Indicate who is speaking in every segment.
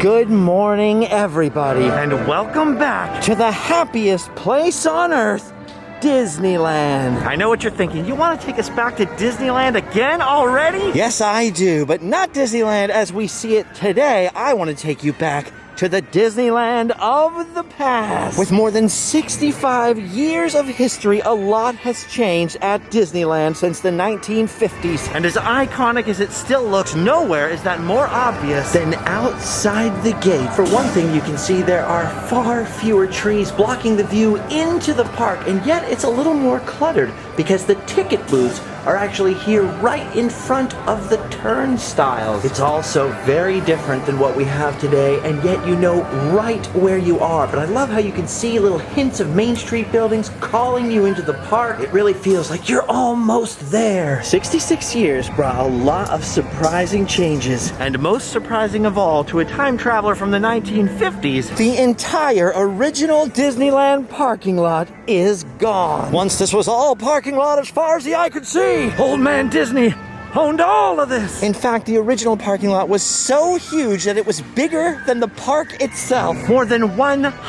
Speaker 1: Good morning, everybody,
Speaker 2: And welcome back.
Speaker 1: to the happiest place on earth, Disneyland.
Speaker 2: I know what you're thinking. You want to take us back to Disneyland again already?
Speaker 1: Yes, I do, but not Disneyland as we see it today. I want to take you back to the Disneyland of the past. With more than 65 years of history, a lot has changed at Disneyland since the 1950s.
Speaker 2: And as iconic as it still looks, nowhere is that more obvious
Speaker 1: Then outside the gate, for one thing, you can see there are far fewer trees blocking the view into the park, and yet it's a little more cluttered because the ticket booths are actually here right in front of the turnstiles. It's also very different than what we have today, and yet you know right where you are. But I love how you can see little hints of Main Street buildings calling you into the park. It really feels like you're almost there. 66 years brought a lot of surprising changes.
Speaker 2: And most surprising of all, to a time traveler from the 1950s,
Speaker 1: The entire original Disneyland parking lot is gone. Once this was all parking lot as far as the eye could see.
Speaker 2: Old Man Disney owned all of this.
Speaker 1: In fact, the original parking lot was so huge that it was bigger than the park itself.
Speaker 2: More than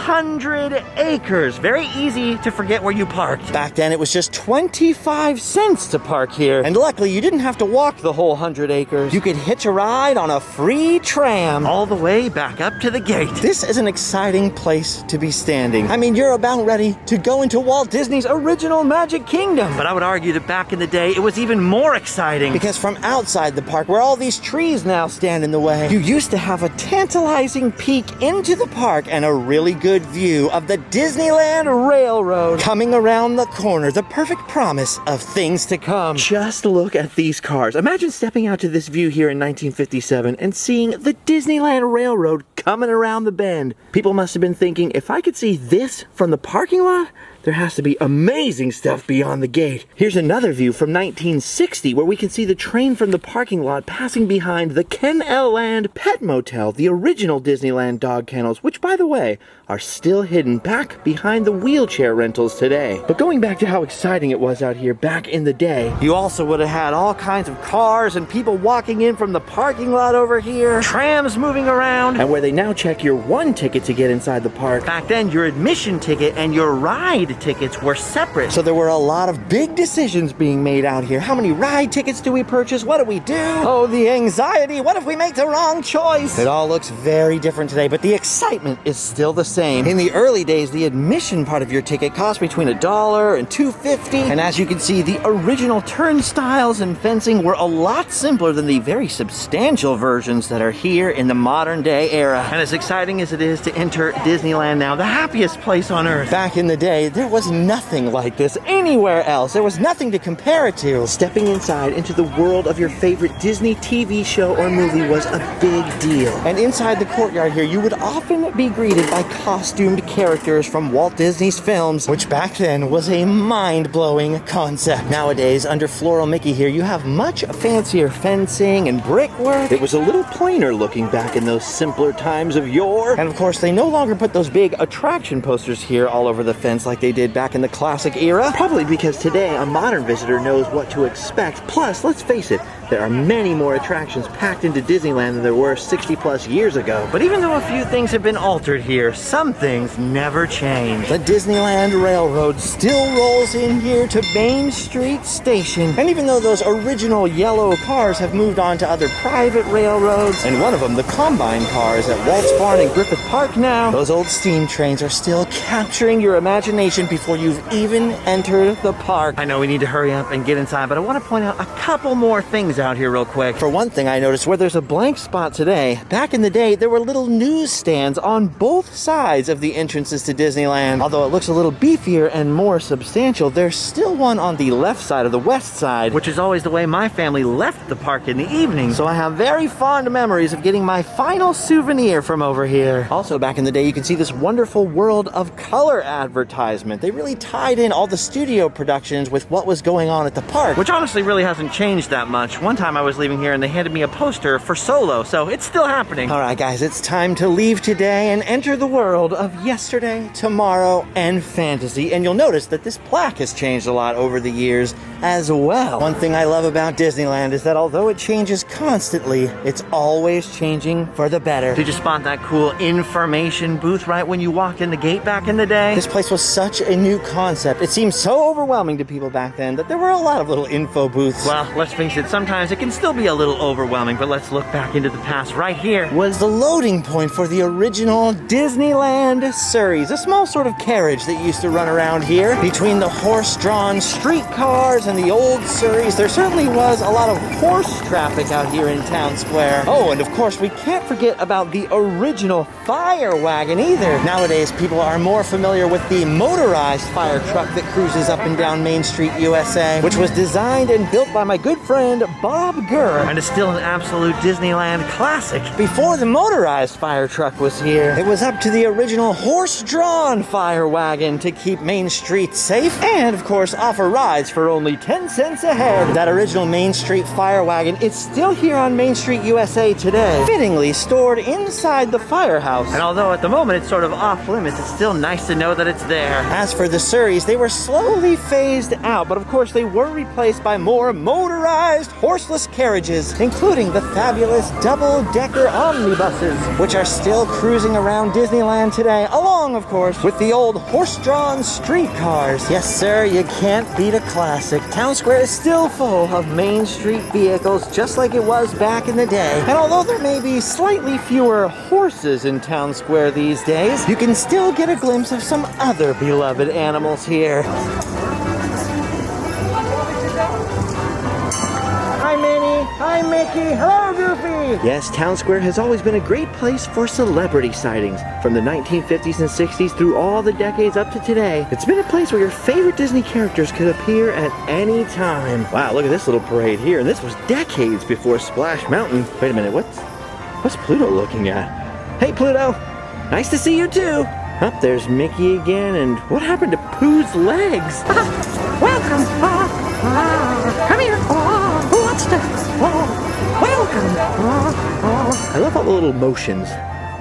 Speaker 2: 100 acres. Very easy to forget where you parked.
Speaker 1: Back then, it was just 25 cents to park here. And luckily, you didn't have to walk the whole 100 acres. You could hitch a ride on a free tram.
Speaker 2: All the way back up to the gate.
Speaker 1: This is an exciting place to be standing. I mean, you're about ready to go into Walt Disney's original Magic Kingdom.
Speaker 2: But I would argue that back in the day, it was even more exciting.
Speaker 1: Because from outside the park, where all these trees now stand in the way, you used to have a tantalizing peek into the park and a really good view of the Disneyland Railroad coming around the corner, the perfect promise of things to come. Just look at these cars. Imagine stepping out to this view here in 1957 and seeing the Disneyland Railroad coming around the bend. People must have been thinking, if I could see this from the parking lot, there has to be amazing stuff beyond the gate. Here's another view from 1960 where we can see the train from the parking lot passing behind the Ken L. Land Pet Motel, the original Disneyland dog kennels, which, by the way, are still hidden back behind the wheelchair rentals today. But going back to how exciting it was out here back in the day, you also would have had all kinds of cars and people walking in from the parking lot over here,
Speaker 2: Trams moving around.
Speaker 1: and where they now check your one ticket to get inside the park.
Speaker 2: Back then, your admission ticket and your ride tickets were separate.
Speaker 1: So there were a lot of big decisions being made out here. How many ride tickets do we purchase? What do we do? Oh, the anxiety. What if we make the wrong choice? It all looks very different today, but the excitement is still the same. In the early days, the admission part of your ticket cost between $1 and $2.50. And as you can see, the original turnstiles and fencing were a lot simpler than the very substantial versions that are here in the modern day era.
Speaker 2: And as exciting as it is to enter Disneyland now, the happiest place on earth,
Speaker 1: Back in the day, there was nothing like this anywhere else. There was nothing to compare it to. Stepping inside into the world of your favorite Disney TV show or movie was a big deal. And inside the courtyard here, you would often be greeted by costumed characters from Walt Disney's films, which back then was a mind-blowing concept. Nowadays, under Floral Mickey here, you have much fancier fencing and brickwork. It was a little plainer looking back in those simpler times of yore. And of course, they no longer put those big attraction posters here all over the fence like they did back in the classic era. Probably because today a modern visitor knows what to expect. Plus, let's face it, there are many more attractions packed into Disneyland than there were 60 plus years ago.
Speaker 2: but even though a few things have been altered here, some things never change.
Speaker 1: The Disneyland Railroad still rolls in here to Main Street Station. And even though those original yellow cars have moved on to other private railroads, and one of them, the Combine cars at Walt's Barn and Griffith Park now, those old steam trains are still capturing your imagination before you've even entered the park.
Speaker 2: I know we need to hurry up and get inside, but I want to point out a couple more things out here real quick.
Speaker 1: For one thing, I noticed where there's a blank spot today, back in the day, there were little newsstands on both sides of the entrances to Disneyland. Although it looks a little beefier and more substantial, there's still one on the left side of the west side,
Speaker 2: Which is always the way my family left the park in the evening.
Speaker 1: so I have very fond memories of getting my final souvenir from over here. Also, back in the day, you can see this wonderful World of Color advertisement advertisement. They really tied in all the studio productions with what was going on at the park.
Speaker 2: Which honestly really hasn't changed that much. One time I was leaving here and they handed me a poster for Solo, so it's still happening.
Speaker 1: All right, guys, it's time to leave today and enter the world of yesterday, tomorrow, and fantasy. And you'll notice that this plaque has changed a lot over the years as well. One thing I love about Disneyland is that although it changes constantly, it's always changing for the better.
Speaker 2: Did you spot that cool information booth right when you walked in the gate back in the day?
Speaker 1: This place was such a new concept. It seemed so overwhelming to people back then that there were a lot of little info booths.
Speaker 2: Well, let's face it, sometimes it can still be a little overwhelming, but let's look back into the past. Right here
Speaker 1: was the loading point for the original Disneyland Surreys, a small sort of carriage that used to run around here. Between the horse-drawn streetcars and the old Surreys, there certainly was a lot of horse traffic out here in Town Square. Oh, and of course, we can't forget about the original fire wagon either. Nowadays, people are more familiar with the motorized fire truck that cruises up and down Main Street, USA, which was designed and built by my good friend Bob Gurr,
Speaker 2: and is still an absolute Disneyland classic.
Speaker 1: Before the motorized fire truck was here, it was up to the original horse-drawn fire wagon to keep Main Street safe and, of course, offer rides for only 10 cents a head. That original Main Street fire wagon is still here on Main Street, USA today, fittingly stored inside the firehouse.
Speaker 2: And although at the moment it's sort of off limits, it's still nice to know that it's there.
Speaker 1: As for the Surreys, they were slowly phased out, but of course they were replaced by more motorized horseless carriages, including the fabulous double-decker omnibuses, which are still cruising around Disneyland today, along, of course, with the old horse-drawn streetcars. Yes, sir, you can't beat a classic. Town Square is still full of Main Street vehicles, just like it was back in the day. And although there may be slightly fewer horses in Town Square these days, you can still get a glimpse of some other beloved animals here. Hi, Minnie. Hi, Mickey. Hello, Goofy. Yes, Town Square has always been a great place for celebrity sightings. From the 1950s and 60s through all the decades up to today, it's been a place where your favorite Disney characters could appear at any time. Wow, look at this little parade here. And this was decades before Splash Mountain. Wait a minute, what's Pluto looking at? Hey, Pluto. Nice to see you, too. Up there's Mickey again, and what happened to Pooh's legs?
Speaker 3: Welcome. Come here. Who wants to? Welcome.
Speaker 1: I love all the little motions.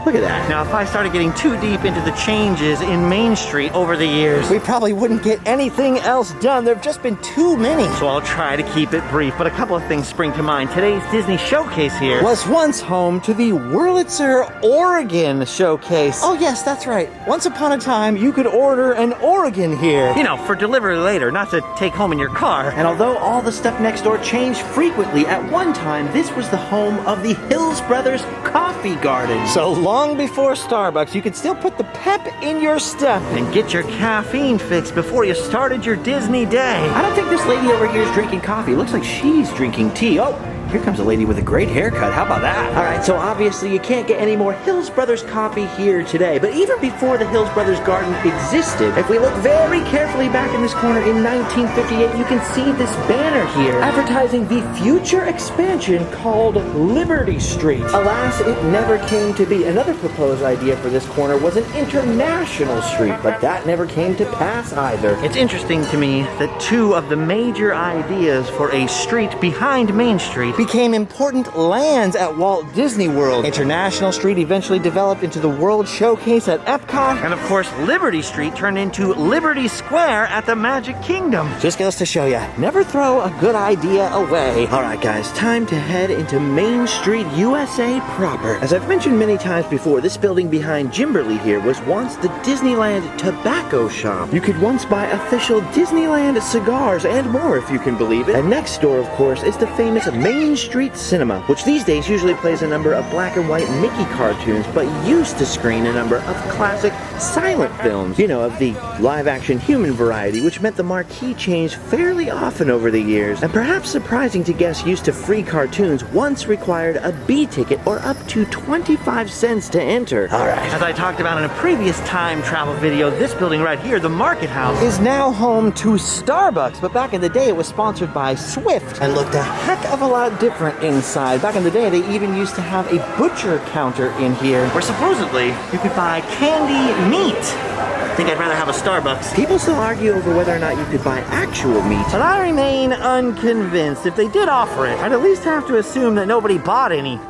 Speaker 1: Look at that.
Speaker 2: Now, if I started getting too deep into the changes in Main Street over the years,
Speaker 1: we probably wouldn't get anything else done. There have just been too many.
Speaker 2: So I'll try to keep it brief, but a couple of things spring to mind. Today's Disney Showcase here
Speaker 1: was once home to the Wurlitzer, Oregon Showcase. Oh yes, that's right. Once upon a time, you could order an Oregon here.
Speaker 2: You know, for delivery later, not to take home in your car.
Speaker 1: And although all the stuff next door changed frequently, at one time, this was the home of the Hills Brothers Coffee Garden. So long before Starbucks, you could still put the pep in your step
Speaker 2: and get your caffeine fix before you started your Disney day.
Speaker 1: I don't think this lady over here is drinking coffee. It looks like she's drinking tea. Oh, here comes a lady with a great haircut. How about that? All right, so obviously you can't get any more Hills Brothers coffee here today. But even before the Hills Brothers Garden existed, if we look very carefully back in this corner in 1958, you can see this banner here advertising the future expansion called Liberty Street. Alas, it never came to be. Another proposed idea for this corner was an international street, but that never came to pass either.
Speaker 2: It's interesting to me that two of the major ideas for a street behind Main Street
Speaker 1: became important lands at Walt Disney World. International Street eventually developed into the World Showcase at Epcot.
Speaker 2: And of course, Liberty Street turned into Liberty Square at the Magic Kingdom.
Speaker 1: Just goes to show you, never throw a good idea away. All right, guys, time to head into Main Street, USA proper. As I've mentioned many times before, this building behind Gimberley here was once the Disneyland tobacco shop. You could once buy official Disneyland cigars and more, if you can believe it. And next door, of course, is the famous Main Street Cinema, which these days usually plays a number of black and white Mickey cartoons, but used to screen a number of classic silent films, you know, of the live-action human variety, which meant the marquee changed fairly often over the years. And perhaps surprising to guests used to free cartoons once required a B ticket or up to 25 cents to enter. All right.
Speaker 2: As I talked about in a previous time travel video, this building right here, the Market House,
Speaker 1: is now home to Starbucks, but back in the day it was sponsored by Swift and looked a heck of a lot different inside. Back in the day, they even used to have a butcher counter in here.
Speaker 2: Where supposedly you could buy candy meat. I think I'd rather have a Starbucks.
Speaker 1: People still argue over whether or not you could buy actual meat,
Speaker 2: But I remain unconvinced. If they did offer it, I'd at least have to assume that nobody bought any.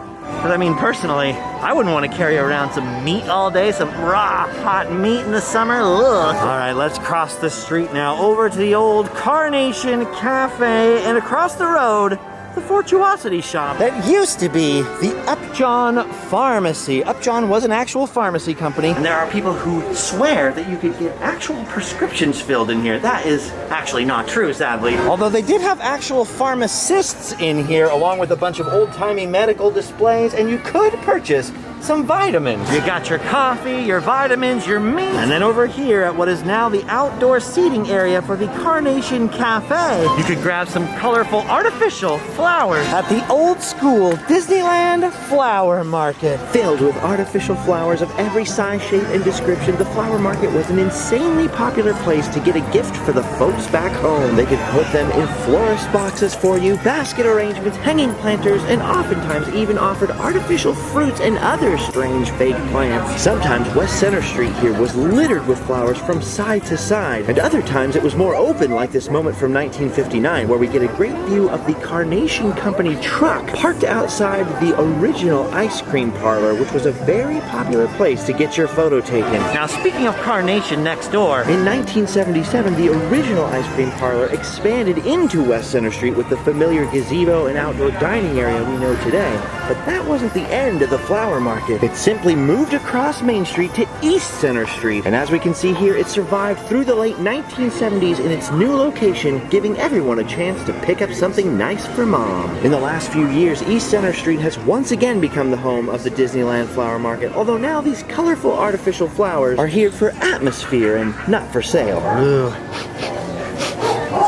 Speaker 2: But I mean, personally, I wouldn't want to carry around some meat all day, some raw, hot meat in the summer. Ugh. All right, let's cross the street now over to the old Carnation Cafe, and across the road, the Fortuosity shop.
Speaker 1: that used to be the Upjohn Pharmacy. Upjohn was an actual pharmacy company.
Speaker 2: And there are people who swear that you could get actual prescriptions filled in here. That is actually not true, sadly.
Speaker 1: Although they did have actual pharmacists in here, along with a bunch of old-timey medical displays, and you could purchase some vitamins.
Speaker 2: You got your coffee, your vitamins, your meat. And then over here at what is now the outdoor seating area for the Carnation Cafe, you could grab some colorful artificial flowers.
Speaker 1: At the old school Disneyland Flower Market. Filled with artificial flowers of every size, shape, and description, the flower market was an insanely popular place to get a gift for the folks back home. They could put them in florist boxes for you, basket arrangements, hanging planters, and oftentimes even offered artificial fruits and other strange fake plants. Sometimes West Center Street here was littered with flowers from side to side, and other times it was more open, like this moment from 1959, where we get a great view of the Carnation Company truck parked outside the original ice cream parlor, which was a very popular place to get your photo taken.
Speaker 2: Now, speaking of Carnation next door,
Speaker 1: In 1977, the original ice cream parlor expanded into West Center Street with the familiar gazebo and outdoor dining area we know today. But that wasn't the end of the flower market. It simply moved across Main Street to East Center Street. And as we can see here, it survived through the late 1970s in its new location, giving everyone a chance to pick up something nice for mom. In the last few years, East Center Street has once again become the home of the Disneyland Flower Market, although now these colorful artificial flowers are here for atmosphere and not for sale.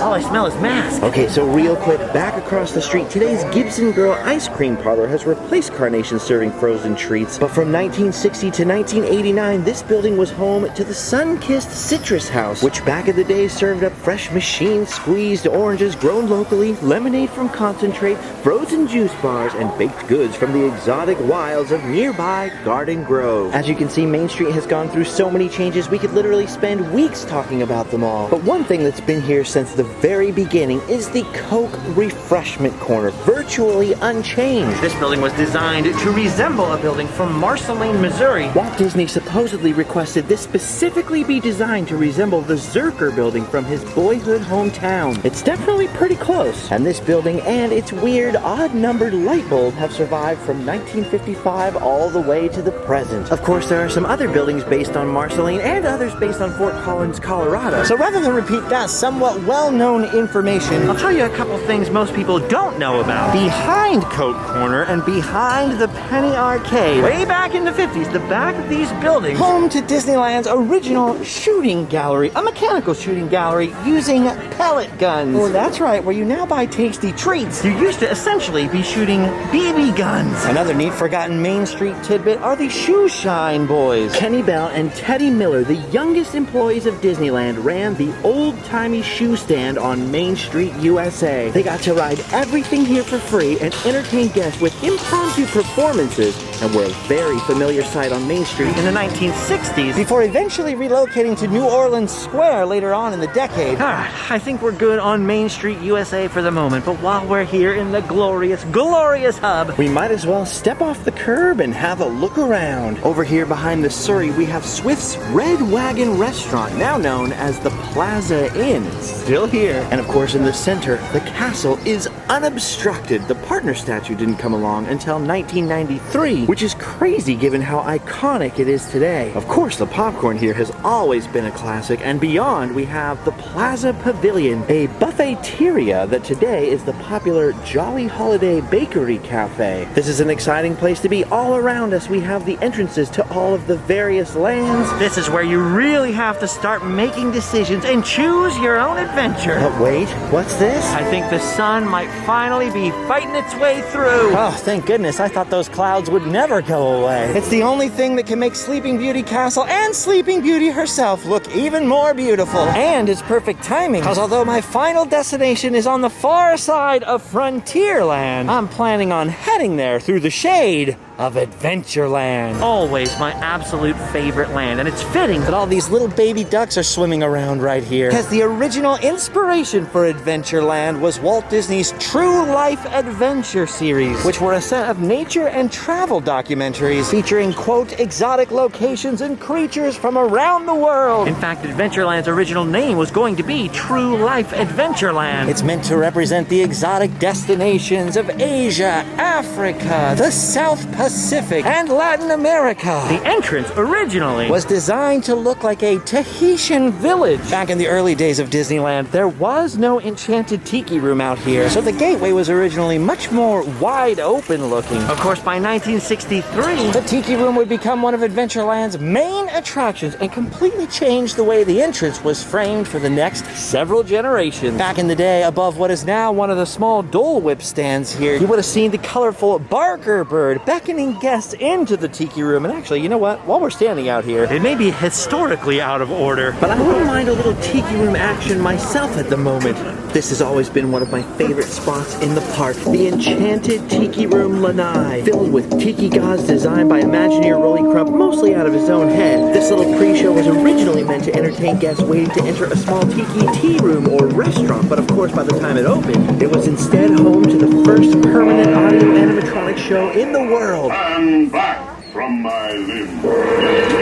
Speaker 2: all I smell is mask.
Speaker 1: Okay, so real quick, back across the street, today's Gibson Girl Ice Cream Parlor has replaced Carnation serving frozen treats. But from 1960 to 1989, this building was home to the Sun-Kissed Citrus House, which back in the day served up fresh machine-squeezed oranges grown locally, lemonade from concentrate, frozen juice bars, and baked goods from the exotic wilds of nearby Garden Grove. As you can see, Main Street has gone through so many changes, we could literally spend weeks talking about them all. But one thing that's been here since the very beginning is the Coke Refreshment Corner, virtually unchanged.
Speaker 2: This building was designed to resemble a building from Marceline, Missouri.
Speaker 1: Walt Disney supposedly requested this specifically be designed to resemble the Zerker building from his boyhood hometown. It's definitely pretty close. And this building and its weird, odd-numbered light bulb have survived from 1955 all the way to the present. Of course, there are some other buildings based on Marceline and others based on Fort Collins, Colorado. So rather than repeat that somewhat well-known information,
Speaker 2: I'll tell you a couple things most people don't know about.
Speaker 1: behind Coke Corner and behind the Penny Arcade,
Speaker 2: Way back in the 50s, the back of these buildings,
Speaker 1: home to Disneyland's original shooting gallery, a mechanical shooting gallery using pellet guns. Oh, that's right, where you now buy tasty treats.
Speaker 2: you used to essentially be shooting BB guns.
Speaker 1: Another neat forgotten Main Street tidbit are the Shoe Shine Boys. Kenny Bell and Teddy Miller, the youngest employees of Disneyland, ran the old-timey shoe stand on Main Street, USA. They got to ride everything here for free and entertain guests with impromptu performances, and were a very familiar sight on Main Street
Speaker 2: In the 1960s,
Speaker 1: before eventually relocating to New Orleans Square later on in the decade.
Speaker 2: I think we're good on Main Street, USA for the moment, but while we're here in the glorious, glorious hub,
Speaker 1: We might as well step off the curb and have a look around. Over here behind the Surrey, we have Swift's Red Wagon Restaurant, now known as the Plaza Inn. It's still here. And of course, in the center, the castle is unobstructed. The partner statue didn't come along until 1993, which is crazy given how iconic it is today. Of course, the popcorn here has always been a classic, and beyond, we have the Plaza Pavilion, a buffeteria that today is the popular Jolly Holiday Bakery Cafe. This is an exciting place to be. All around us, we have the entrances to all of the various lands.
Speaker 2: this is where you really have to start making decisions and choose your own adventure. adventure.
Speaker 1: But wait, what's this?
Speaker 2: I think the sun might finally be fighting its way through.
Speaker 1: Oh, thank goodness. I thought those clouds would never go away. It's the only thing that can make Sleeping Beauty Castle and Sleeping Beauty herself look even more beautiful. And it's perfect timing, because although my final destination is on the far side of Frontierland, I'm planning on heading there through the shade of Adventureland.
Speaker 2: Always my absolute favorite land, and it's fitting
Speaker 1: But all these little baby ducks are swimming around right here. Because the original inspiration for Adventureland was Walt Disney's True Life Adventure series, which were a set of nature and travel documentaries featuring, quote, exotic locations and creatures from around the world.
Speaker 2: In fact, Adventureland's original name was going to be True Life Adventureland.
Speaker 1: It's meant to represent the exotic destinations of Asia, Africa, the South Pacific, and Latin America.
Speaker 2: The entrance originally
Speaker 1: Was designed to look like a Tahitian village. Back in the early days of Disneyland, there was no Enchanted Tiki room out here, so the gateway was originally much more wide open looking.
Speaker 2: Of course, by 1963,
Speaker 1: The Tiki room would become one of Adventureland's main attractions and completely change the way the entrance was framed for the next several generations. Back in the day, above what is now one of the small Dole Whip stands here, you would have seen the colorful Barker bird beckoning guests into the Tiki room. And actually, you know what? While we're standing out here,
Speaker 2: it may be historically out of order,
Speaker 1: but I wouldn't mind a little Tiki room action myself at the moment. This has always been one of my favorite spots in the park, the Enchanted Tiki Room Lanai, filled with tiki gods designed by Imagineer Rolly Crump, mostly out of his own head. This little pre-show was originally meant to entertain guests waiting to enter a small tiki tea room or restaurant, but of course by the time it opened, it was instead home to the first permanent audio animatronic show in the world.
Speaker 4: I'm back from my limb.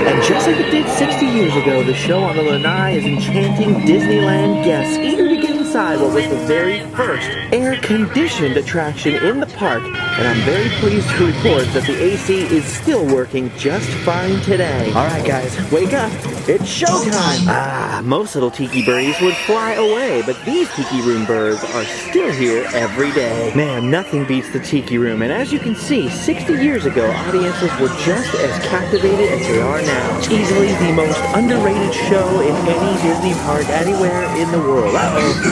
Speaker 1: And just like it did 60 years ago, the show on the Lanai is enchanting Disneyland guests eager to get inside what was the very first air-conditioned attraction in the park. And I'm very pleased to report that the AC is still working just fine today. All right, guys, wake up. It's showtime. Ah, most little tiki birdies would fly away, but these tiki room birds are still here every day. Man, nothing beats the tiki room. And as you can see, 60 years ago, audiences were just as captivated as they are now. It's easily the most underrated show in any Disney park anywhere in the world. Uh-oh.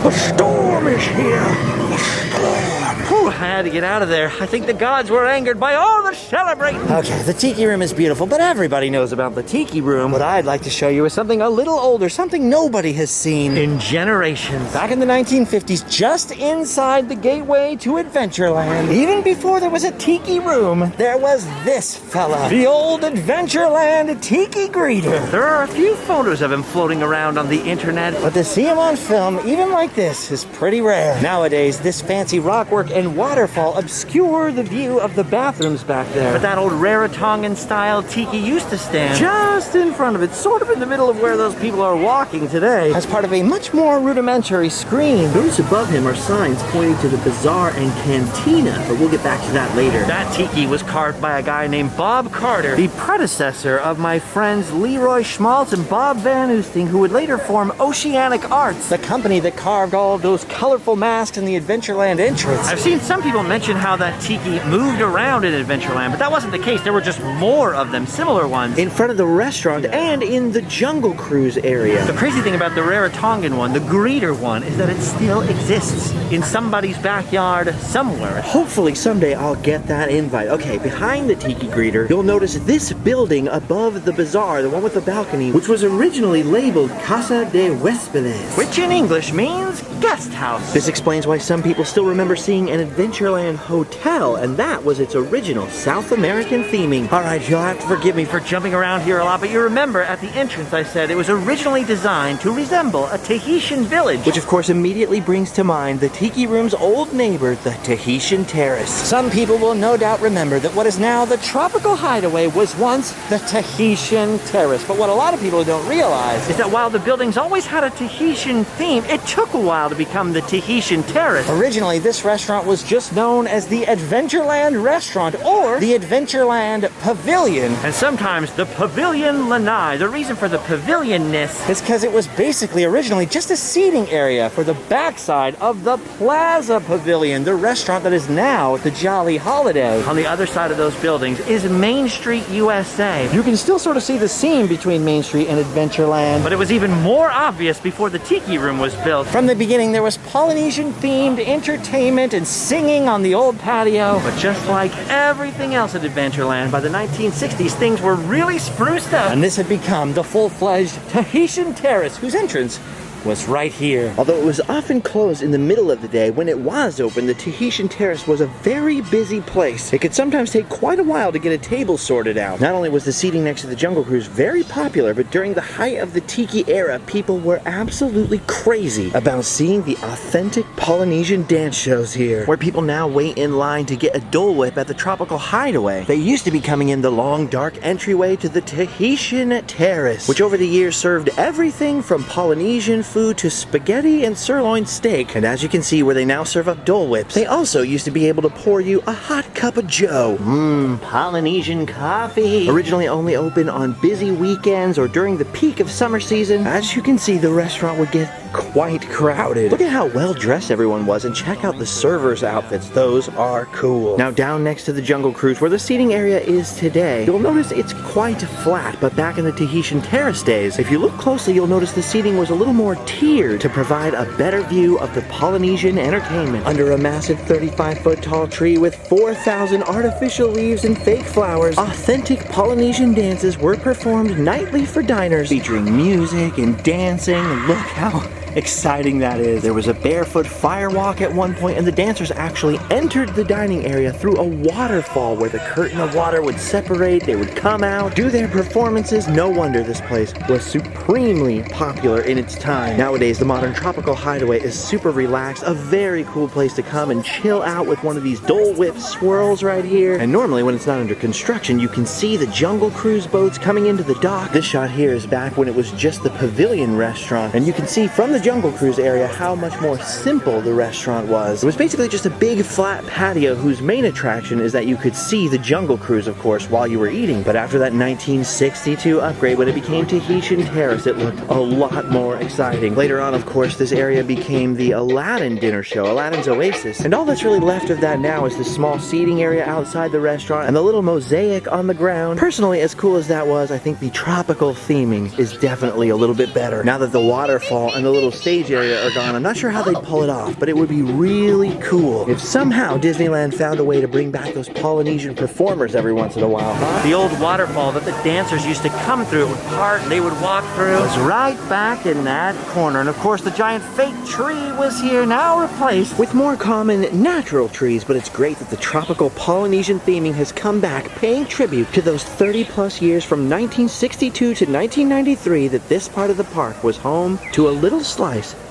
Speaker 1: A storm is here. A storm.
Speaker 2: Whew, I had to get out of there. I think the gods were angered by all the celebrating.
Speaker 1: Okay, the Tiki room is beautiful, but everybody knows about the Tiki room. What I'd like to show you is something a little older, something nobody has seen
Speaker 2: In generations.
Speaker 1: back in the 1950s, just inside the gateway to Adventureland. Even before there was a Tiki room, there was this fella, the old Adventureland Tiki greeter.
Speaker 2: There are a few photos of him floating around on the internet.
Speaker 1: But to see him on film, even like this, is pretty rare. Nowadays, this fancy rockwork and waterfall obscure the view of the bathrooms back there.
Speaker 2: But that old Rarotongan style Tiki used to stand
Speaker 1: Just in front of it, sort of in the middle of where those people are walking today, as part of a much more rudimentary screen. Those above him are signs pointing to the bazaar and cantina, but we'll get back to that later.
Speaker 2: That Tiki was carved by a guy named Bob Carter, the predecessor of my friends Leroy Schmaltz and Bob Van Oosting, who would later form Oceanic Arts,
Speaker 1: The company that carved all of those colorful masks in the Adventureland entrance.
Speaker 2: I've seen some people mention how that Tiki moved around in Adventureland, but that wasn't the case. There were just more of them, similar ones.
Speaker 1: In front of the restaurant and in the Jungle Cruise area.
Speaker 2: The crazy thing about the Rarotongan one, the greeter one, is that it still exists in somebody's backyard somewhere.
Speaker 1: Hopefully someday I'll get that invite. Okay, behind the Tiki greeter, you'll notice this building above the bazaar, the one with the balcony, which was originally labeled Casa de Huéspedes.
Speaker 2: Which in English means guest house.
Speaker 1: This explains why some people still remember seeing an Adventureland hotel, and that was its original South American theming. All right, you'll have to forgive me for
Speaker 2: For jumping around here a lot, but you remember at the entrance I said it was originally designed to resemble a Tahitian village.
Speaker 1: which of course immediately brings to mind the Tiki Room's old neighbor, the Tahitian Terrace. Some people will no doubt remember that what is now the Tropical Hideaway was once the Tahitian Terrace, but what a lot of people don't realize
Speaker 2: is that while the buildings always had a Tahitian theme, it took a while while to become the Tahitian Terrace.
Speaker 1: Originally, this restaurant was just known as the Adventureland Restaurant or the Adventureland Pavilion.
Speaker 2: And sometimes the Pavilion Lanai. The reason for the pavilionness
Speaker 1: It's because it was basically originally just a seating area for the backside of the Plaza Pavilion, the restaurant that is now the Jolly Holiday.
Speaker 2: on the other side of those buildings is Main Street, USA.
Speaker 1: You can still sort of see the seam between Main Street and Adventureland.
Speaker 2: But it was even more obvious before the Tiki Room was built.
Speaker 1: From the beginning, there was Polynesian-themed entertainment and singing on the old patio.
Speaker 2: But just like everything else at Adventureland, by the 1960s, things were really spruced up.
Speaker 1: And this had become the full-fledged Tahitian Terrace, whose entrance was right here. Although it was often closed in the middle of the day, when it was open, the Tahitian Terrace was a very busy place. It could sometimes take quite a while to get a table sorted out. Not only was the seating next to the Jungle Cruise very popular, but during the height of the Tiki era, people were absolutely crazy about seeing the authentic Polynesian dance shows here, where people now wait in line to get a Dole Whip at the Tropical Hideaway. They used to be coming in the long, dark entryway to the Tahitian Terrace, which over the years served everything from Polynesian food to spaghetti and sirloin steak. And as you can see where they now serve up Dole Whips, they also used to be able to pour you a hot cup of joe.
Speaker 2: Polynesian coffee.
Speaker 1: Originally only open on busy weekends or during the peak of summer season, as you can see, the restaurant would get quite crowded. Look at how well dressed everyone was, and check out the servers' outfits. Those are cool. Now down next to the Jungle Cruise, where the seating area is today, you'll notice it's quite flat, but back in the Tahitian Terrace days, if you look closely, you'll notice the seating was a little more tiered to provide a better view of the Polynesian entertainment. Under a massive 35-foot tall tree with 4,000 artificial leaves and fake flowers, authentic Polynesian dances were performed nightly for diners, featuring music and dancing. Look how exciting that is. There was a barefoot fire walk at one point, and the dancers actually entered the dining area through a waterfall where the curtain of water would separate. They would come out, do their performances. No wonder this place was supremely popular in its time. Nowadays, the modern Tropical Hideaway is super relaxed, a very cool place to come and chill out with one of these Dole Whip swirls right here. And normally when it's not under construction, you can see the Jungle Cruise boats coming into the dock. This shot here is back when it was just the Pavilion restaurant, and you can see from the Jungle Cruise area how much more simple the restaurant was. It was basically just a big flat patio whose main attraction is that you could see the Jungle Cruise, of course, while you were eating. But after that 1962 upgrade, when it became Tahitian Terrace, it looked a lot more exciting. Later on, of course, this area became the Aladdin dinner show, Aladdin's Oasis. And all that's really left of that now is the small seating area outside the restaurant and the little mosaic on the ground. Personally, as cool as that was, I think the tropical theming is definitely a little bit better. Now that the waterfall and the little stage area are gone, I'm not sure how they'd pull it off, but it would be really cool if somehow Disneyland found a way to bring back those Polynesian performers every once in a while, huh?
Speaker 2: The old waterfall that the dancers used to come through, it would part and they would walk through. It was right back in that corner. And of course the giant fake tree was here, now replaced
Speaker 1: with more common natural trees. But it's great that the tropical Polynesian theming has come back, paying tribute to those 30 plus years from 1962 to 1993 that this part of the park was home to a little slice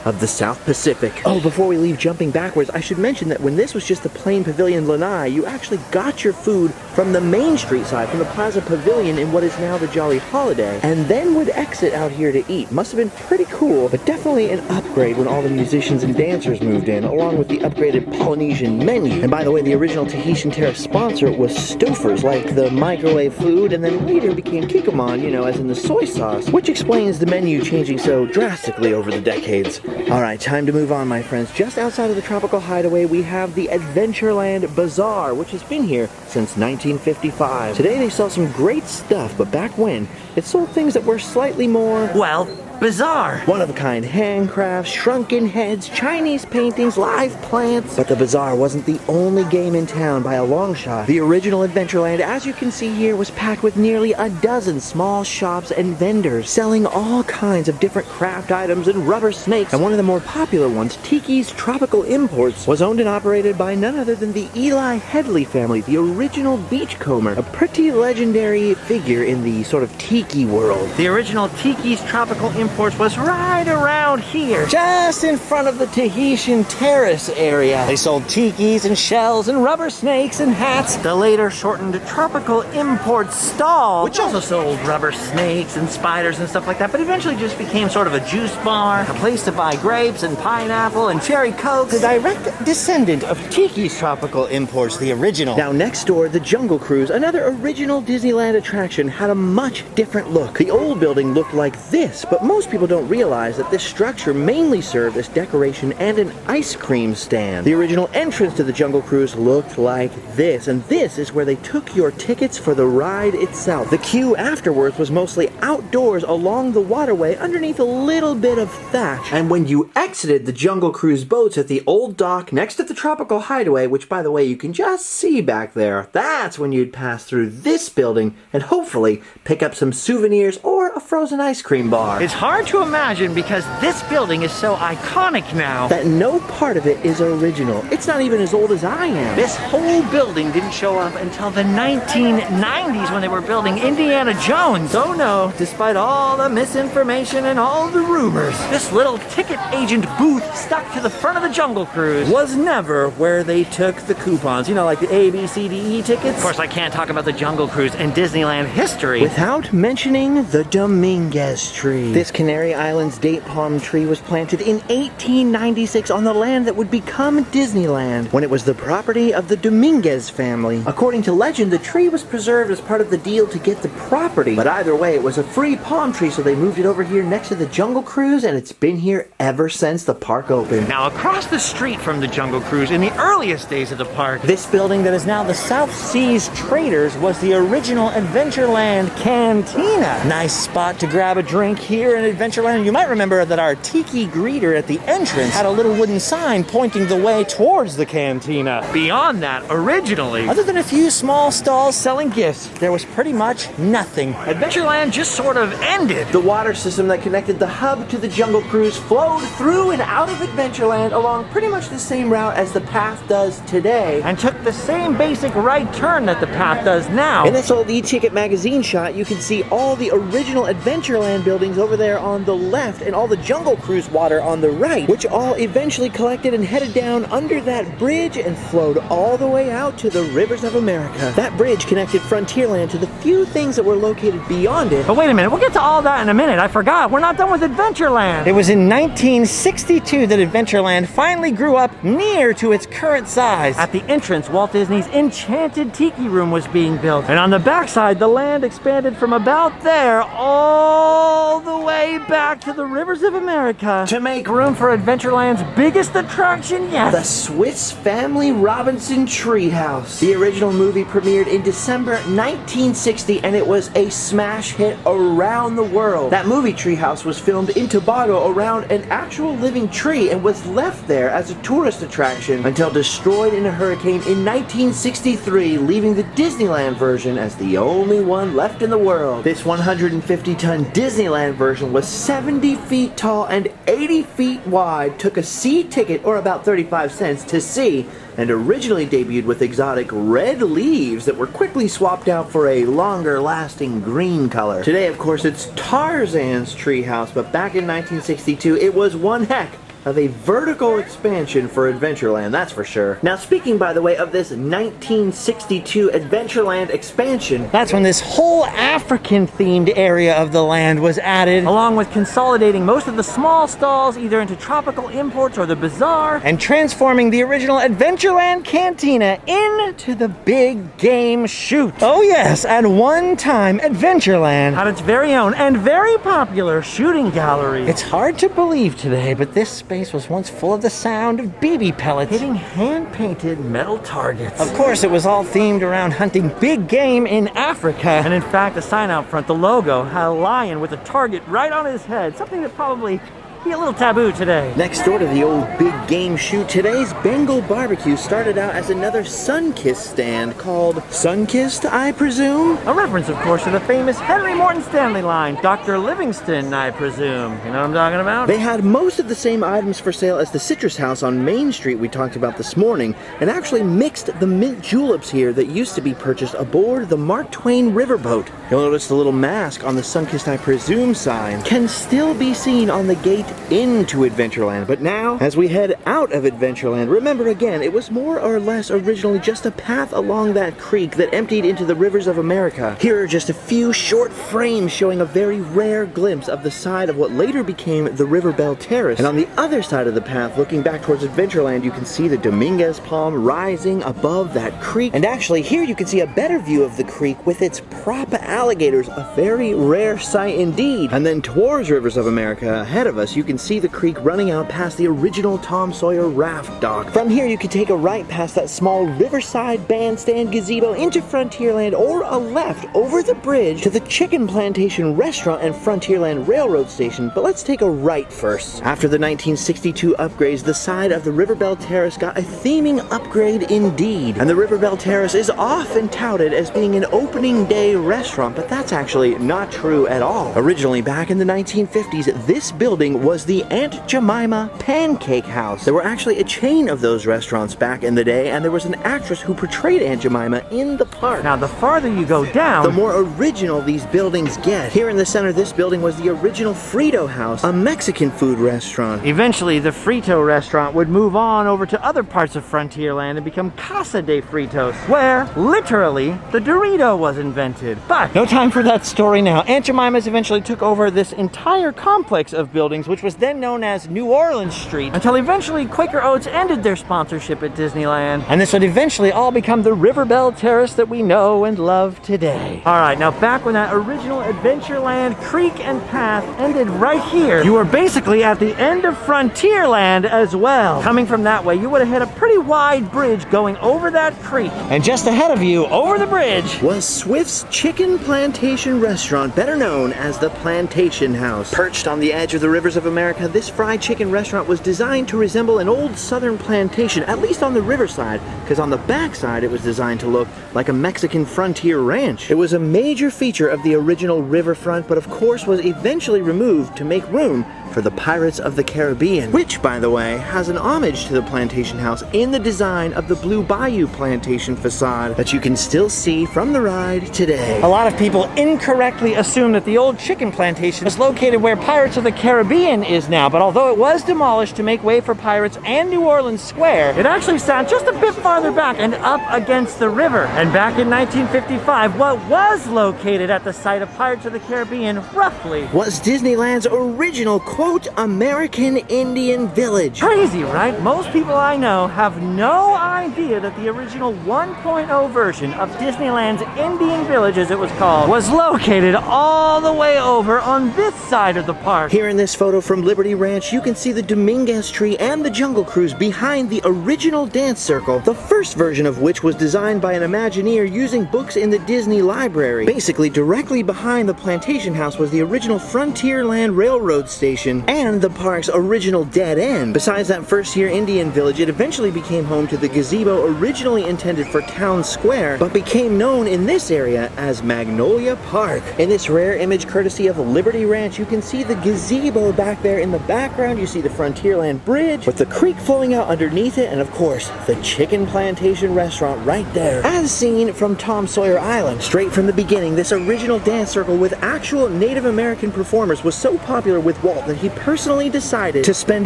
Speaker 1: of the South Pacific. Oh, before we leave jumping backwards, I should mention that when this was just the plain Pavilion Lanai, you actually got your food from the Main Street side, from the Plaza Pavilion in what is now the Jolly Holiday, and then would exit out here to eat. Must have been pretty cool, but definitely an upgrade when all the musicians and dancers moved in, along with the upgraded Polynesian menu. And by the way, the original Tahitian Terrace sponsor was Stouffer's, like the microwave food, and then later became Kikkoman, you know, as in the soy sauce, which explains the menu changing so drastically over the decades. Alright, time to move on, my friends. Just outside of the Tropical Hideaway, we have the Adventureland Bazaar, which has been here since 1955. Today they sell some great stuff, but back when, it sold things that were slightly more,
Speaker 2: well, bizarre.
Speaker 1: One-of-a-kind handcrafts, shrunken heads, Chinese paintings, live plants. But the bazaar wasn't the only game in town by a long shot. The original Adventureland, as you can see here, was packed with nearly a dozen small shops and vendors selling all kinds of different craft items and rubber snakes. And one of the more popular ones, Tiki's Tropical Imports, was owned and operated by none other than the Eli Headley family, the original beachcomber, a pretty legendary figure in the sort of Tiki world.
Speaker 2: The original Tiki's Tropical imports was right around here.
Speaker 1: Just in front of the Tahitian Terrace area. They sold tikis and shells and rubber snakes and hats.
Speaker 2: The later shortened Tropical Import Stall, which also sold rubber snakes and spiders and stuff like that, but eventually just became sort of a juice bar, a place to buy grapes and pineapple and cherry coke.
Speaker 1: The direct descendant of Tiki's Tropical Imports, the original.
Speaker 2: Now next door, the Jungle Cruise, another original Disneyland attraction, had a much different look. The old building looked like this, but most people don't realize that this structure mainly served as decoration and an ice cream stand. The original entrance to the Jungle Cruise looked like this, and this is where they took your tickets for the ride itself. The queue afterwards was mostly outdoors along the waterway underneath a little bit of thatch. And when you exited the Jungle Cruise boats at the old dock next to the Tropical Hideaway, which by the way you can just see back there, that's when you'd pass through this building and hopefully pick up some souvenirs or a frozen ice cream bar.
Speaker 1: It's hard to imagine because this building is so iconic now
Speaker 2: that no part of it is original. It's not even as old as I am.
Speaker 1: this whole building didn't show up until the 1990s when they were building Indiana Jones.
Speaker 2: Oh no, despite all the misinformation and all the rumors,
Speaker 1: This little ticket agent booth stuck to the front of the Jungle Cruise
Speaker 2: was never where they took the coupons. You know, like the A, B, C, D, E tickets.
Speaker 1: Of course, I can't talk about the Jungle Cruise and Disneyland history
Speaker 2: Without mentioning the Dominguez tree. This Canary Islands date palm tree was planted in 1896 on the land that would become Disneyland when it was the property of the Dominguez family. According to legend, the tree was preserved as part of the deal to get the property. But either way, it was a free palm tree, so they moved it over here next to the Jungle Cruise, and it's been here ever since the park opened.
Speaker 1: Now, across the street from the Jungle Cruise, in the earliest days of the park,
Speaker 2: This building that is now the South Seas Traders was the original Adventureland cantina.
Speaker 1: nice spot to grab a drink here in Adventureland. You might remember that our Tiki greeter at the entrance had a little wooden sign pointing the way towards the cantina. Beyond that, originally, other than a few small stalls selling gifts, there was pretty much nothing. Adventureland just sort of ended.
Speaker 2: The water system that connected the hub to the Jungle Cruise flowed through and out of Adventureland along pretty much the same route as the path does today.
Speaker 1: And took the same basic right turn that the path does now.
Speaker 2: In this old e-ticket magazine shot, you can see all the original Adventureland buildings over there on the left and all the Jungle Cruise water on the right, which all eventually collected and headed down under that bridge and flowed all the way out to the rivers of America. That bridge connected Frontierland to the few things that were located beyond it.
Speaker 1: But wait a minute, we'll get to all that in a minute. I forgot, we're not done with Adventureland. It was in 1962 that Adventureland finally grew up near to its current size.
Speaker 2: At the entrance, Walt Disney's Enchanted Tiki room was being built. And on the backside, the land expanded from about there all the way back to the rivers of America
Speaker 1: To make room for Adventureland's biggest attraction yet.
Speaker 2: the Swiss Family Robinson Treehouse. The original movie premiered in December 1960 and it was a smash hit around the world. That movie Treehouse was filmed in Tobago around an actual living tree and was left there as a tourist attraction until destroyed in a hurricane in 1963, leaving the Disneyland version as the only one left in the world. This 150-ton Disneyland version was 70 feet tall and 80 feet wide, took a C ticket or about 35 cents to see, and originally debuted with exotic red leaves that were quickly swapped out for a longer lasting green color. Today, of course, it's Tarzan's treehouse, but back in 1962 it was one heck of a vertical expansion for Adventureland, that's for sure. Now, speaking, by the way, of this 1962 Adventureland expansion,
Speaker 1: That's when this whole African-themed area of the land was added,
Speaker 2: along with consolidating most of the small stalls either into tropical imports or the bazaar,
Speaker 1: and transforming the original Adventureland cantina into the big game chute. Oh yes, at one time, Adventureland
Speaker 2: had its very own and very popular shooting gallery.
Speaker 1: It's hard to believe today, but this space was once full of the sound of BB pellets
Speaker 2: hitting hand-painted metal targets.
Speaker 1: Of course, it was all themed around hunting big game in Africa.
Speaker 2: And in fact, the sign out front, the logo, had a lion with a target right on his head, something that probably be a little taboo today.
Speaker 1: Next door to the old big game shoot, today's Bengal barbecue started out as another sun-kissed stand called Sun-Kissed, I presume?
Speaker 2: A reference, of course, to the famous Henry Morton Stanley line, Dr. Livingston, I presume. You know what I'm talking about?
Speaker 1: They had most of the same items for sale as the Citrus House on Main Street we talked about this morning, and actually mixed the mint juleps here that used to be purchased aboard the Mark Twain riverboat. You'll notice the little mask on the Sun-Kissed, I presume sign can still be seen on the gate into Adventureland. But now, as we head out of Adventureland, remember again, it was more or less originally just a path along that creek that emptied into the rivers of America. Here are just a few short frames showing a very rare glimpse of the side of what later became the Riverbell Terrace. And on the other side of the path, looking back towards Adventureland, you can see the Dominguez Palm rising above that creek. And actually, here you can see a better view of the creek with its prop alligators, a very rare sight indeed. And then towards Rivers of America, ahead of us, you can see the creek running out past the original Tom Sawyer raft dock. From here, you can take a right past that small riverside bandstand gazebo into Frontierland, or a left over the bridge to the Chicken Plantation restaurant and Frontierland Railroad Station. But let's take a right first. After the 1962 upgrades, the side of the Riverbell Terrace got a theming upgrade indeed. And the Riverbell Terrace is often touted as being an opening day restaurant, but that's actually not true at all. Originally, back in the 1950s, this building was the Aunt Jemima Pancake House. There were actually a chain of those restaurants back in the day, and there was an actress who portrayed Aunt Jemima in the park.
Speaker 2: Now, the farther you go down,
Speaker 1: the more original these buildings get. Here in the center of this building was the original Frito House, a Mexican food restaurant.
Speaker 2: eventually the Frito restaurant would move on over to other parts of Frontierland and become Casa de Fritos, where, literally, the Dorito was invented. But no time for that story now. Aunt Jemima's eventually took over this entire complex of buildings, which was then known as New Orleans Street, until eventually Quaker Oats ended their sponsorship at Disneyland, and this would eventually all become the Riverbell Terrace that we know and love today. Alright, now back when that original Adventureland creek and path ended right here, you were basically at the end of Frontierland as well. Coming from that way, you would have hit a pretty wide bridge going over that creek. And just ahead of you, over the bridge,
Speaker 1: was Swift's Chicken Plantation restaurant, better known as the Plantation House. Perched on the edge of the rivers of America, this fried chicken restaurant was designed to resemble an old southern plantation, at least on the riverside, because on the backside it was designed to look like a Mexican frontier ranch. It was a major feature of the original riverfront, but of course was eventually removed to make room for the Pirates of the Caribbean, which, by the way, has an homage to the Plantation House in the design of the Blue Bayou Plantation facade that you can still see from the ride today.
Speaker 2: a lot of people incorrectly assume that the old chicken plantation is located where Pirates of the Caribbean is now, but although it was demolished to make way for Pirates and New Orleans Square, it actually sat just a bit farther back and up against the river. And back in 1955, what was located at the site of Pirates of the Caribbean, roughly,
Speaker 1: was Disneyland's original, quote, American Indian Village.
Speaker 2: crazy, right? Most people I know have no idea that the original 1.0 version of Disneyland's Indian Village, as it was called, was located all the way over on this side of the park.
Speaker 1: Here in this photo from Liberty Ranch, you can see the Dominguez tree and the Jungle Cruise behind the original dance circle, the first version of which was designed by an Imagineer using books in the Disney Library. Basically, directly behind the Plantation House was the original Frontierland Railroad Station and the park's original dead end. Besides that first-year Indian Village, it eventually became home to the gazebo originally intended for Town Square, but became known in this area as Magnolia Park. In this rare image courtesy of Liberty Ranch, you can see the gazebo back there in the background. You see the Frontierland Bridge with the creek flowing out underneath it, and of course, the Chicken Plantation restaurant right there, as seen from Tom Sawyer Island. Straight from the beginning, this original dance circle with actual Native American performers was so popular with Walt that he personally decided to spend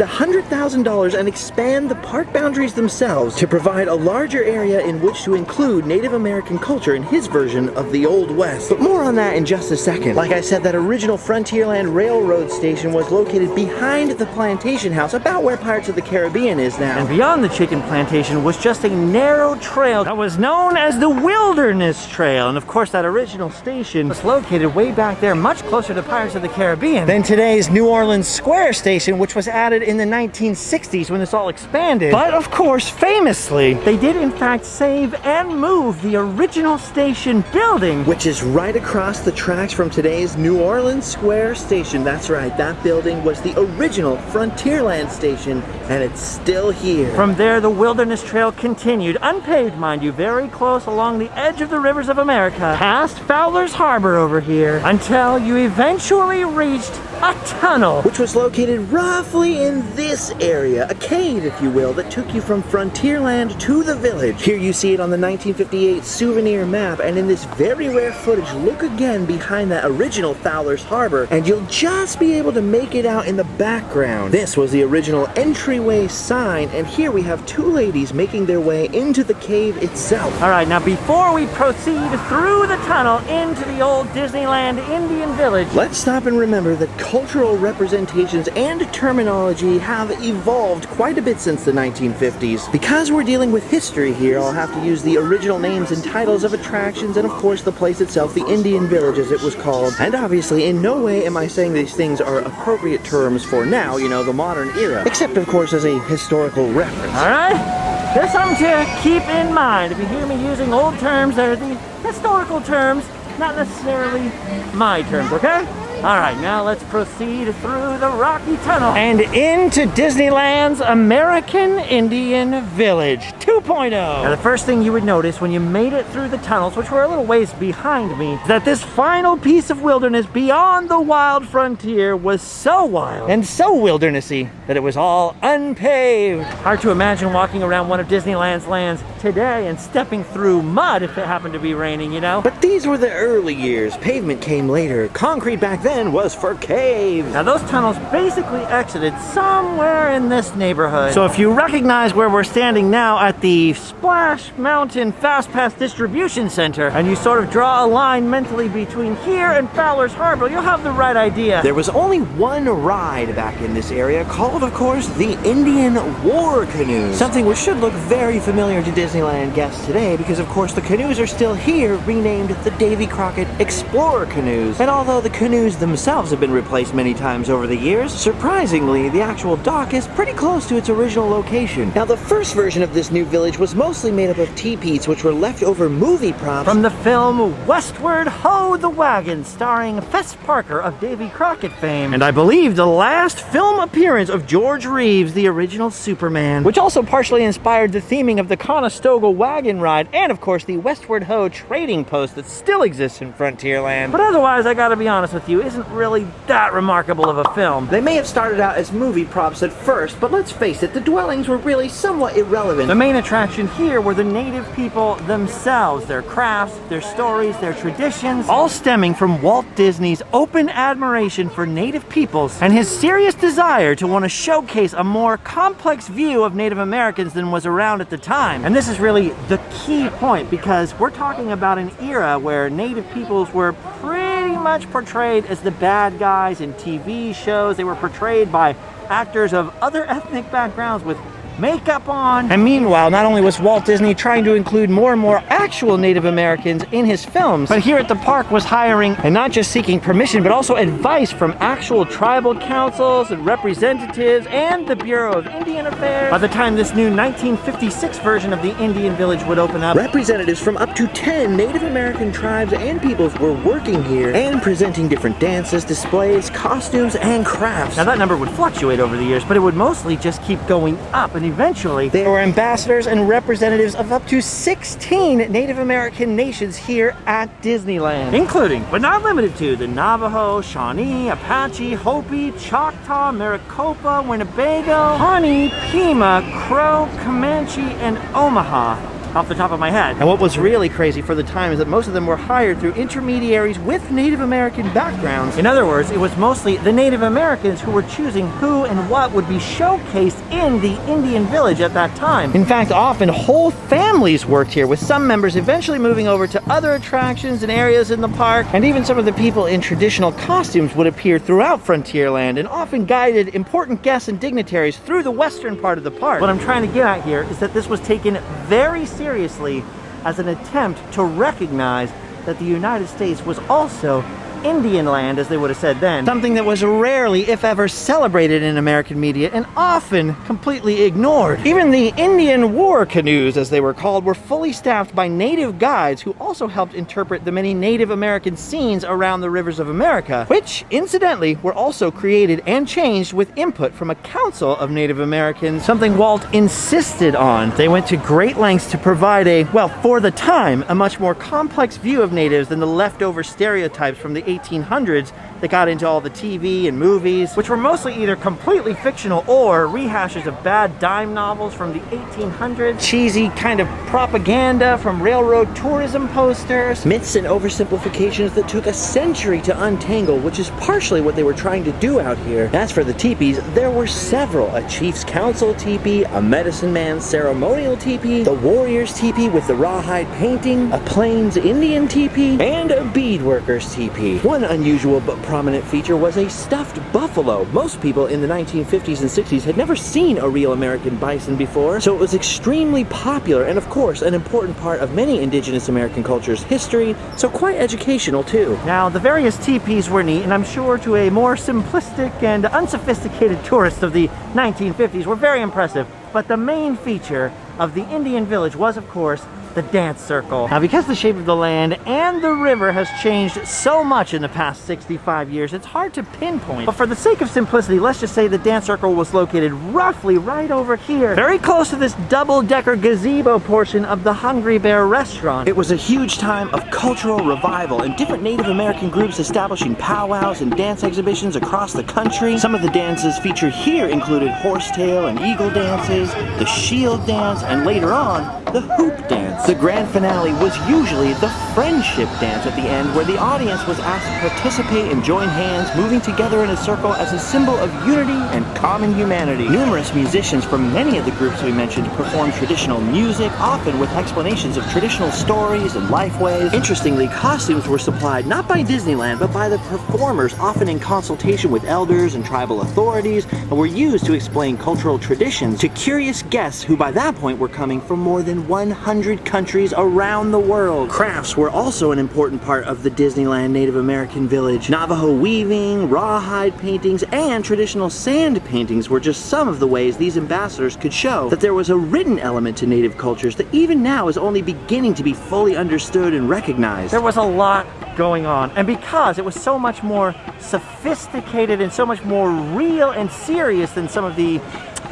Speaker 1: $100,000 and expand the park boundaries themselves to provide a larger area in which to include Native American culture in his version of the Old West. But more on that in just a second. Like I said, that original Frontierland Railroad Station was located behind the Plantation House, about where Pirates of the Caribbean is now.
Speaker 2: And beyond the chicken plantation was just a narrow trail that was known as the Wilderness Trail. And of course, that original station was located way back there, much closer to Pirates of the Caribbean than today's New Orleans Square Station, which was added in the 1960s when this all expanded. But of course, famously, they did in fact save and move the original station building,
Speaker 1: which is right across the tracks from today's New Orleans Square Station. That's right, that building was the original Frontierland station, and it's still here.
Speaker 2: From there, the Wilderness Trail continued, unpaved, mind you, very close along the edge of the rivers of America, past Fowler's Harbor over here, until you eventually reached a tunnel,
Speaker 1: which was located roughly in this area, a cave, if you will, that took you from Frontierland to the village. Here you see it on the 1958 souvenir map, and in this very rare footage, look again behind that original Fowler's Harbor, and you'll just be able to make it out in the background. This was the original entryway sign, and here we have two ladies making their way into the cave itself.
Speaker 2: All right, now before we proceed through the tunnel into the old Disneyland Indian Village,
Speaker 1: let's stop and remember that cultural representations and terminology have evolved quite a bit since the 1950s. Because we're dealing with history here, I'll have to use the original names and titles of attractions and of course the place itself, the Indian Village as it was called. And obviously in no way am I saying these things are appropriate terms for now, you know, the modern era. Except of course as a historical reference.
Speaker 2: all right? There's something to keep in mind. If you hear me using old terms, they're the historical terms, not necessarily my terms, okay? All right, now let's proceed through the rocky tunnel and into Disneyland's American Indian Village 2.0. Now, the first thing you would notice when you made it through the tunnels, which were a little ways behind me, is that this final piece of wilderness beyond the wild frontier was so wild and so wildernessy that it was all unpaved. Hard to imagine walking around one of Disneyland's lands today and stepping through mud if it happened to be raining, you know?
Speaker 1: But these were the early years. Pavement came later. Concrete back then was for caves.
Speaker 2: Now those tunnels basically exited somewhere in this neighborhood. So if you recognize where we're standing now at the Splash Mountain Fast Pass Distribution Center, and you sort of draw a line mentally between here and Fowler's Harbor, you'll have the right idea.
Speaker 1: There was only one ride back in this area called, of course, the Indian War Canoes. Something which should look very familiar to Disneyland guests today because, of course, the canoes are still here, renamed the Davy Crockett Explorer Canoes. And although the canoes themselves have been replaced many times over the years, surprisingly, the actual dock is pretty close to its original location. Now, the first version of this new village was mostly made up of teepees, which were leftover movie props
Speaker 2: from the film Westward Ho! The Wagon, starring Fess Parker of Davy Crockett fame, and I believe the last film appearance of George Reeves, the original Superman, which also partially inspired the theming of the Conestoga wagon ride, and of course the Westward Ho! Trading post that still exists in Frontierland. But otherwise, I gotta be honest with you, isn't really that remarkable of a film.
Speaker 1: They may have started out as movie props at first, but let's face it, the dwellings were really somewhat irrelevant.
Speaker 2: The main attraction here were the native people themselves, their crafts, their stories, their traditions, all stemming from Walt Disney's open admiration for native peoples and his serious desire to want to showcase a more complex view of Native Americans than was around at the time. And this is really the key point, because we're talking about an era where native peoples were pretty much portrayed as the bad guys in TV shows. They were portrayed by actors of other ethnic backgrounds with makeup on. And meanwhile, not only was Walt Disney trying to include more and more actual Native Americans in his films, but here at the park was hiring and not just seeking permission, but also advice from actual tribal councils and representatives and the Bureau of Indian Affairs. By the time this new 1956 version of the Indian Village would open up,
Speaker 1: representatives from up to 10 Native American tribes and peoples were working here and presenting different dances, displays, costumes, and crafts.
Speaker 2: Now that number would fluctuate over the years, but it would mostly just keep going up, and eventually
Speaker 1: there were ambassadors and representatives of up to 16 Native American nations here at Disneyland,
Speaker 2: including, but not limited to, the Navajo, Shawnee, Apache, Hopi, Choctaw, Maricopa, Winnebago, Pawnee, Pima, Crow, Comanche, and Omaha, off the top of my head. And what was really crazy for the time is that most of them were hired through intermediaries with Native American backgrounds. In other words, it was mostly the Native Americans who were choosing who and what would be showcased in the Indian Village at that time. In fact, often whole families worked here, with some members eventually moving over to other attractions and areas in the park, and even some of the people in traditional costumes would appear throughout Frontierland and often guided important guests and dignitaries through the western part of the park. What I'm trying to get at here is that this was taken very seriously as an attempt to recognize that the United States was also Indian land, as they would have said then. Something that was rarely, if ever, celebrated in American media and often completely ignored. Even the Indian war canoes, as they were called, were fully staffed by native guides who also helped interpret the many Native American scenes around the rivers of America, which, incidentally, were also created and changed with input from a council of Native Americans, something Walt insisted on. They went to great lengths to provide a, well, for the time, a much more complex view of natives than the leftover stereotypes from the 1800s that got into all the TV and movies, which were mostly either completely fictional or rehashes of bad dime novels from the 1800s, cheesy kind of propaganda from railroad tourism posters,
Speaker 1: Myths and oversimplifications that took a century to untangle, which is partially what they were trying to do out here. As for the teepees, there were several. A chief's council teepee, a medicine man's ceremonial teepee, the warrior's teepee with the rawhide painting, a plains Indian teepee, and a beadworker's teepee. One unusual but prominent feature was a stuffed buffalo. Most people in the 1950s and 60s had never seen a real American bison before, so it was extremely popular and of course an important part of many indigenous American cultures' history, so quite educational too.
Speaker 2: Now, the various teepees were neat, and I'm sure to a more simplistic and unsophisticated tourist of the 1950s were very impressive. But the main feature of the Indian village was, of course, the dance circle. Now, because the shape of the land and the river has changed so much in the past 65 years, it's hard to pinpoint. But for the sake of simplicity, let's just say the dance circle was located roughly right over here, very close to this double-decker gazebo portion of the Hungry Bear restaurant.
Speaker 1: It was a huge time of cultural revival and different Native American groups establishing powwows and dance exhibitions across the country. Some of the dances featured here included horsetail and eagle dances, the shield dance, and later on, the hoop dance. The grand finale was usually the friendship dance at the end, where the audience was asked to participate and join hands, moving together in a circle as a symbol of unity and common humanity. Numerous musicians from many of the groups we mentioned performed traditional music, often with explanations of traditional stories and lifeways. Interestingly, costumes were supplied not by Disneyland, but by the performers, often in consultation with elders and tribal authorities, and were used to explain cultural traditions to curious guests who by that point were coming from more than 100 countries around the world. Crafts were also an important part of the Disneyland Native American village. Navajo weaving, rawhide paintings, and traditional sand paintings were just some of the ways these ambassadors could show that there was a written element to Native cultures that even now is only beginning to be fully understood and recognized.
Speaker 2: There was a lot going on, and because it was so much more sophisticated and so much more real and serious than some of the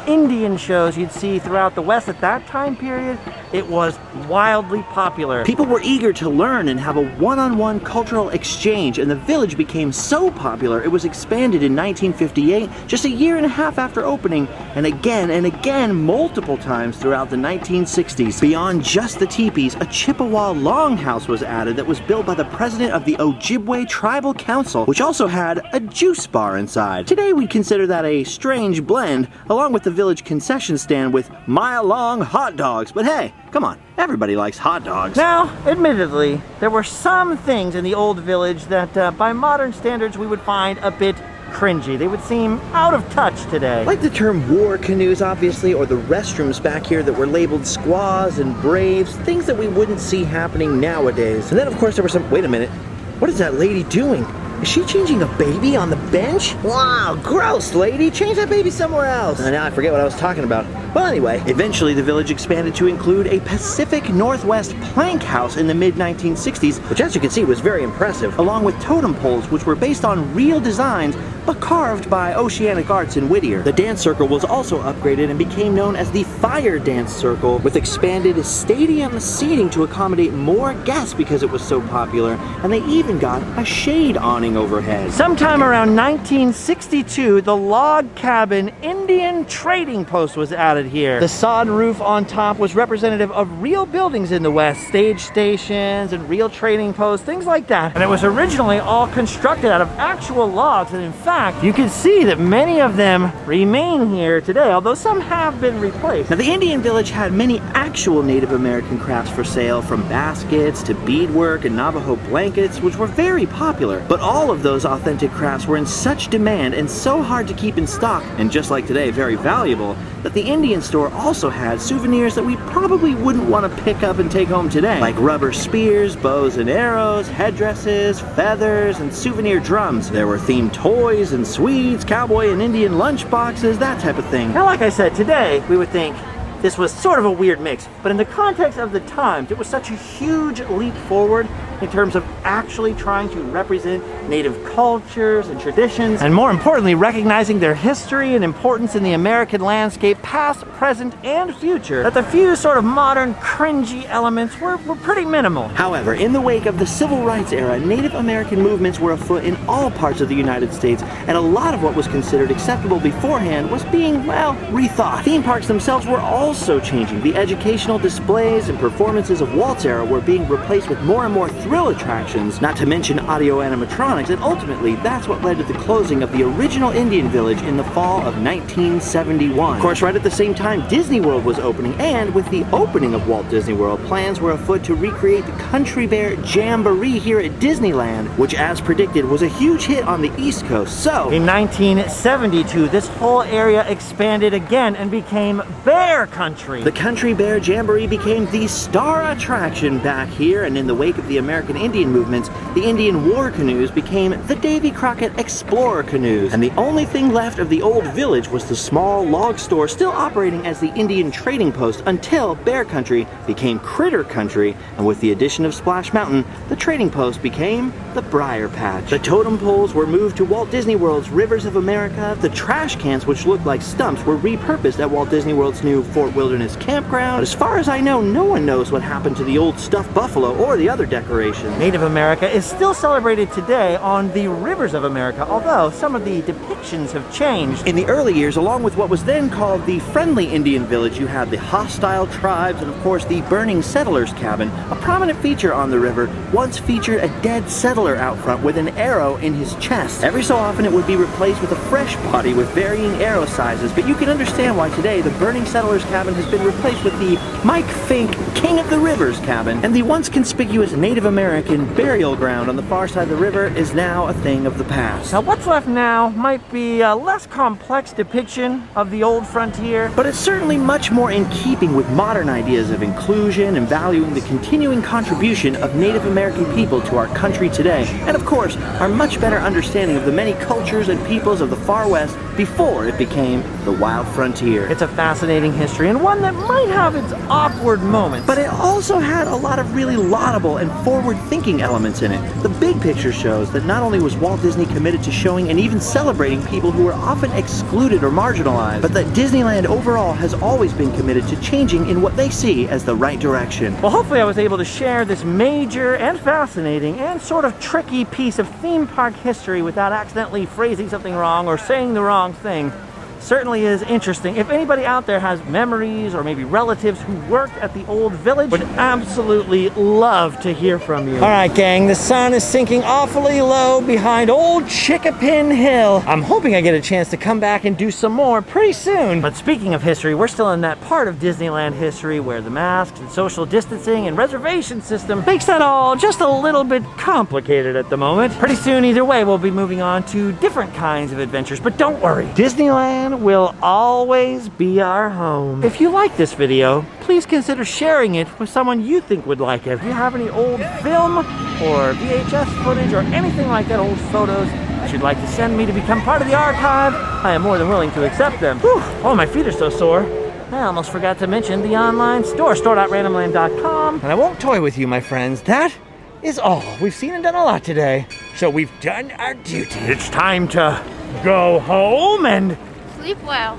Speaker 2: Indian shows you'd see throughout the West at that time period, it was wildly popular.
Speaker 1: People were eager to learn and have a one-on-one cultural exchange, and the village became so popular it was expanded in 1958, just a year and a half after opening, and again multiple times throughout the 1960s. Beyond just the teepees, a Chippewa longhouse was added that was built by the president of the Ojibwe Tribal Council, which also had a juice bar inside. Today we'd consider that a strange blend, along with the village concession stand with mile-long hot dogs, but hey, come on, everybody likes hot dogs.
Speaker 2: Now, admittedly, there were some things in the old village that by modern standards we would find a bit cringy. They would seem out of touch today.
Speaker 1: Like the term war canoes, obviously, or the restrooms back here that were labeled squaws and braves, things that we wouldn't see happening nowadays. And then, of course, there were some... Wait a minute. What is that lady doing? Is she changing a baby on the bench? Wow, gross, lady. Change that baby somewhere else. And now I forget what I was talking about. Well, anyway, eventually the village expanded to include a Pacific Northwest plank house in the mid-1960s, which, as you can see, was very impressive, along with totem poles, which were based on real designs, but carved by Oceanic Arts in Whittier. The dance circle was also upgraded and became known as the Fire Dance Circle, with expanded stadium seating to accommodate more guests because it was so popular, and they even got a shade awning overhead.
Speaker 2: Sometime around 1962, the log cabin Indian trading post was added here. The sod roof on top was representative of real buildings in the West, stage stations and real trading posts, things like that. And it was originally all constructed out of actual logs, and in fact, you can see that many of them remain here today, although some have been replaced.
Speaker 1: Now, the Indian village had many actual Native American crafts for sale, from baskets to beadwork and Navajo blankets, which were very popular, but
Speaker 2: all of those authentic crafts were in such demand and so hard to keep in stock, and just like today, very valuable, that the Indian store also had souvenirs that we probably wouldn't want to pick up and take home today, like rubber spears, bows and arrows, headdresses, feathers, and souvenir drums. There were themed toys and sweets, cowboy and Indian lunch boxes, that type of thing. Now, like I said, today we would think this was sort of a weird mix, but in the context of the times, it was such a huge leap forward in terms of actually trying to represent native cultures and traditions, and more importantly, recognizing their history and importance in the American landscape, past, present, and future, that the few sort of modern, cringy elements were pretty minimal. However, in the wake of the Civil Rights era, Native American movements were afoot in all parts of the United States, and a lot of what was considered acceptable beforehand was being, well, rethought. Theme parks themselves were also changing. The educational displays and performances of Walt's era were being replaced with more and more thrill attractions, not to mention audio animatronics, and ultimately that's what led to the closing of the original Indian village in the fall of 1971. Of course, right at the same time, Disney World was opening, and with the opening of Walt Disney World, plans were afoot to recreate the Country Bear Jamboree here at Disneyland, which, as predicted, was a huge hit on the East Coast. So, in 1972, this whole area expanded again and became Bear Country. The Country Bear Jamboree became the star attraction back here, and in the wake of the American Indian movements, the Indian War Canoes became the Davy Crockett Explorer Canoes, and the only thing left of the old village was the small log store still operating as the Indian Trading Post until Bear Country became Critter Country, and with the addition of Splash Mountain, the Trading Post became the Briar Patch. The totem poles were moved to Walt Disney World's Rivers of America. The trash cans, which looked like stumps, were repurposed at Walt Disney World's new Fort Wilderness Campground. But as far as I know, no one knows what happened to the old stuffed buffalo or the other decorations. Native America is still celebrated today on the Rivers of America, although some of the depictions have changed. In the early years, along with what was then called the Friendly Indian Village, you had the Hostile Tribes and, of course, the Burning Settlers Cabin. A prominent feature on the river once featured a dead settler out front with an arrow in his chest. Every so often, it would be replaced with a fresh body with varying arrow sizes, but you can understand why today the Burning Settlers Cabin has been replaced with the Mike Fink King of the Rivers Cabin, and the once conspicuous Native American burial ground on the far side of the river is now a thing of the past. Now, what's left now might be a less complex depiction of the old frontier, but it's certainly much more in keeping with modern ideas of inclusion and valuing the continuing contribution of Native American people to our country today, and of course, our much better understanding of the many cultures and peoples of the far west before it became the wild frontier. It's a fascinating history, and one that might have its awkward moments, but it also had a lot of really laudable and forward-thinking elements in it. The big picture shows that not only was Walt Disney committed to showing and even celebrating people who were often excluded or marginalized, but that Disneyland overall has always been committed to changing in what they see as the right direction. Well, hopefully I was able to share this major and fascinating and sort of tricky piece of theme park history without accidentally phrasing something wrong or saying the wrong thing. Certainly is interesting. If anybody out there has memories or maybe relatives who worked at the old village, would absolutely love to hear from you. All right, gang, the sun is sinking awfully low behind old Chickapin Hill. I'm hoping I get a chance to come back and do some more pretty soon. But speaking of history, we're still in that part of Disneyland history where the masks and social distancing and reservation system makes that all just a little bit complicated at the moment. Pretty soon, either way, we'll be moving on to different kinds of adventures, but don't worry, Disneyland will always be our home. If you like this video, please consider sharing it with someone you think would like it. If you have any old film or VHS footage or anything like that, old photos that you'd like to send me to become part of the archive, I am more than willing to accept them. Whew, oh, my feet are so sore. I almost forgot to mention the online store, store.randomland.com. And I won't toy with you, my friends. That is all. We've seen and done a lot today, so we've done our duty. It's time to go home and
Speaker 5: sleep well.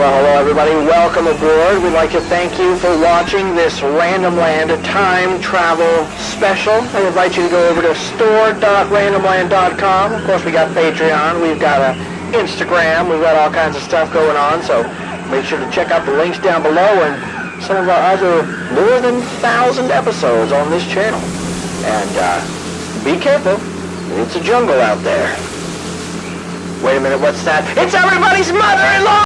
Speaker 5: Well, hello everybody, welcome aboard. We'd like to thank you for watching this Random Land time travel special. I invite you to go over to store.randomland.com. Of course, we got Patreon, we've got Instagram, we've got all kinds of stuff going on, so make sure to check out the links down below and some of our other more than 1,000 episodes on this channel. And be careful, it's a jungle out there. Wait a minute, what's that? It's everybody's mother-in-law!